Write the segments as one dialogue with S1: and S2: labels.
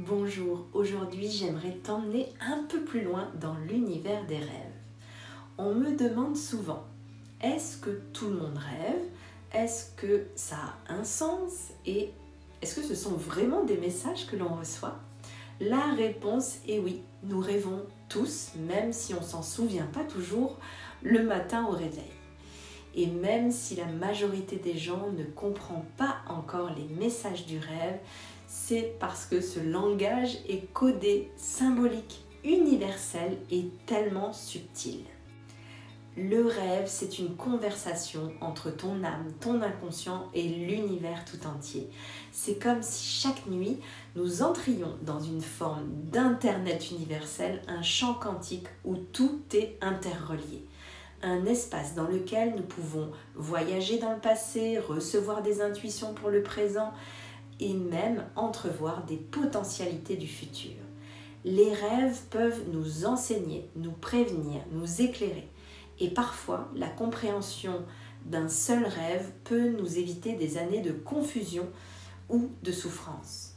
S1: Bonjour, aujourd'hui j'aimerais t'emmener un peu plus loin dans l'univers des rêves. On me demande souvent, est-ce que tout le monde rêve? Est-ce que ça a un sens? Et est-ce que ce sont vraiment des messages que l'on reçoit? La réponse est oui, nous rêvons tous, même si on ne s'en souvient pas toujours le matin au réveil. Et même si la majorité des gens ne comprend pas encore les messages du rêve, c'est parce que ce langage est codé, symbolique, universel et tellement subtil. Le rêve, c'est une conversation entre ton âme, ton inconscient et l'univers tout entier. C'est comme si chaque nuit, nous entrions dans une forme d'internet universel, un champ quantique où tout est interrelié. Un espace dans lequel nous pouvons voyager dans le passé, recevoir des intuitions pour le présent et même entrevoir des potentialités du futur. Les rêves peuvent nous enseigner, nous prévenir, nous éclairer. Et parfois, la compréhension d'un seul rêve peut nous éviter des années de confusion ou de souffrance.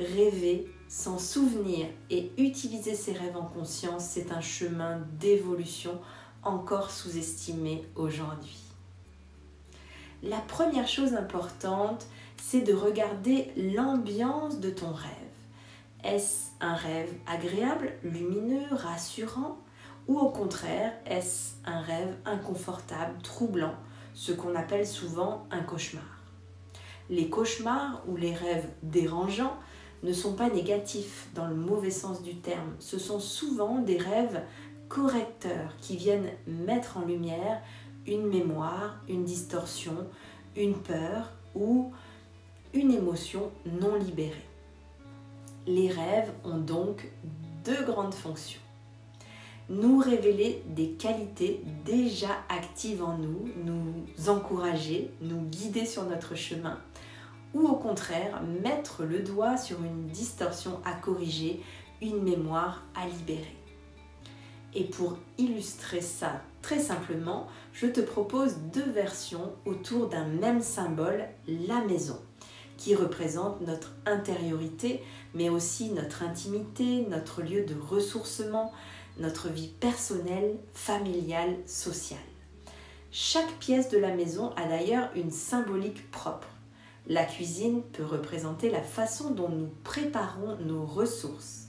S1: Rêver, s'en souvenir et utiliser ses rêves en conscience, c'est un chemin d'évolution encore sous-estimé aujourd'hui. La première chose importante, c'est de regarder l'ambiance de ton rêve. Est-ce un rêve agréable, lumineux, rassurant? Ou au contraire, est-ce un rêve inconfortable, troublant, ce qu'on appelle souvent un cauchemar? Les cauchemars ou les rêves dérangeants ne sont pas négatifs dans le mauvais sens du terme. Ce sont souvent des rêves correcteurs qui viennent mettre en lumière une mémoire, une distorsion, une peur ou une émotion non libérée. Les rêves ont donc deux grandes fonctions. Nous révéler des qualités déjà actives en nous, nous encourager, nous guider sur notre chemin, ou au contraire mettre le doigt sur une distorsion à corriger, une mémoire à libérer. Et pour illustrer ça très simplement, je te propose deux versions autour d'un même symbole, la maison, qui représente notre intériorité, mais aussi notre intimité, notre lieu de ressourcement, notre vie personnelle, familiale, sociale. Chaque pièce de la maison a d'ailleurs une symbolique propre. La cuisine peut représenter la façon dont nous préparons nos ressources.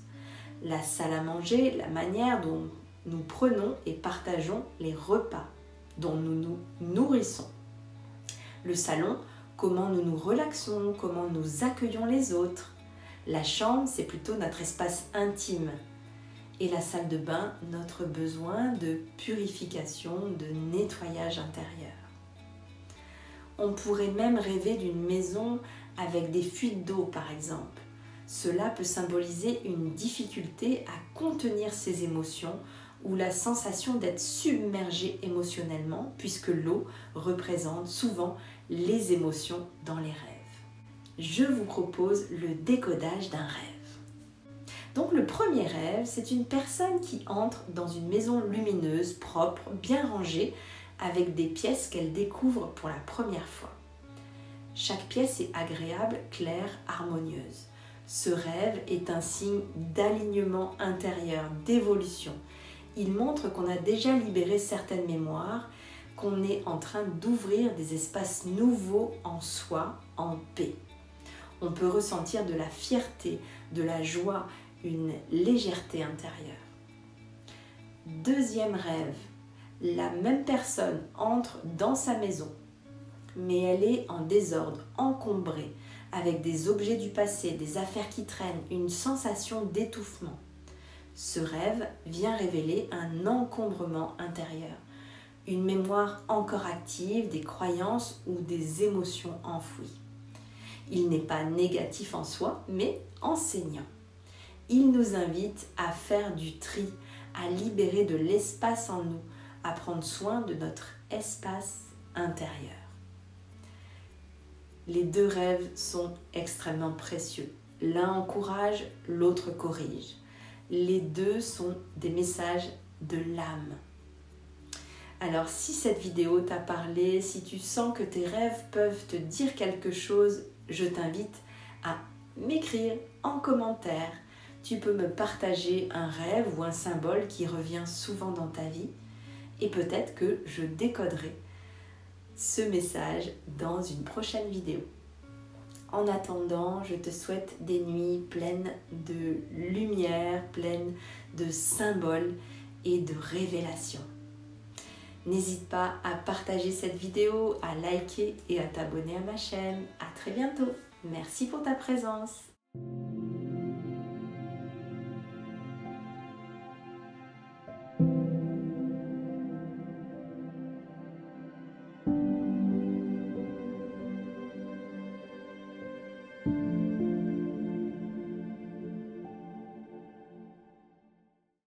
S1: La salle à manger, la manière dont nous prenons et partageons les repas, dont nous nous nourrissons. Le salon, comment nous nous relaxons, comment nous accueillons les autres. La chambre, c'est plutôt notre espace intime. Et la salle de bain, notre besoin de purification, de nettoyage intérieur. On pourrait même rêver d'une maison avec des fuites d'eau, par exemple. Cela peut symboliser une difficulté à contenir ses émotions ou la sensation d'être submergé émotionnellement, puisque l'eau représente souvent les émotions dans les rêves. Je vous propose le décodage d'un rêve. Donc le premier rêve, c'est une personne qui entre dans une maison lumineuse, propre, bien rangée, avec des pièces qu'elle découvre pour la première fois. Chaque pièce est agréable, claire, harmonieuse. Ce rêve est un signe d'alignement intérieur, d'évolution. Il montre qu'on a déjà libéré certaines mémoires, qu'on est en train d'ouvrir des espaces nouveaux en soi, en paix. On peut ressentir de la fierté, de la joie, une légèreté intérieure. Deuxième rêve, la même personne entre dans sa maison, mais elle est en désordre, encombrée, avec des objets du passé, des affaires qui traînent, une sensation d'étouffement. Ce rêve vient révéler un encombrement intérieur, une mémoire encore active, des croyances ou des émotions enfouies. Il n'est pas négatif en soi, mais enseignant. Il nous invite à faire du tri, à libérer de l'espace en nous, à prendre soin de notre espace intérieur. Les deux rêves sont extrêmement précieux. L'un encourage, l'autre corrige. Les deux sont des messages de l'âme. Alors si cette vidéo t'a parlé, si tu sens que tes rêves peuvent te dire quelque chose, je t'invite à m'écrire en commentaire. Tu peux me partager un rêve ou un symbole qui revient souvent dans ta vie et peut-être que je décoderai ce message dans une prochaine vidéo. En attendant, je te souhaite des nuits pleines de lumière, pleines de symboles et de révélations. N'hésite pas à partager cette vidéo, à liker et à t'abonner à ma chaîne. À très bientôt. Merci pour ta présence.